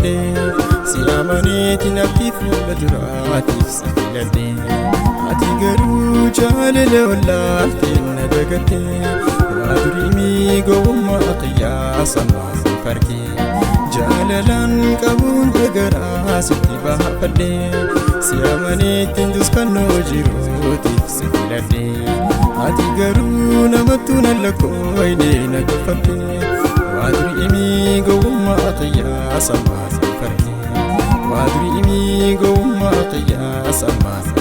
baafadhe siyaamaneetiin abdii fuula duraatiif si filadhe ati garuu jaalala wallaalteen na dagatte waa durii gowwummaa qiyyaasa maasii farkee jaalalaan qabuun dagaraa sitti baafadhe siyaamaneetiin duskannoo jiruutiif si filadhe ati garuu namattuu na lakkooyne na tuffatte waa durii gowwummaa qiyyaasa maasii farkee waa durii gowwummaa qiyyaasa maasii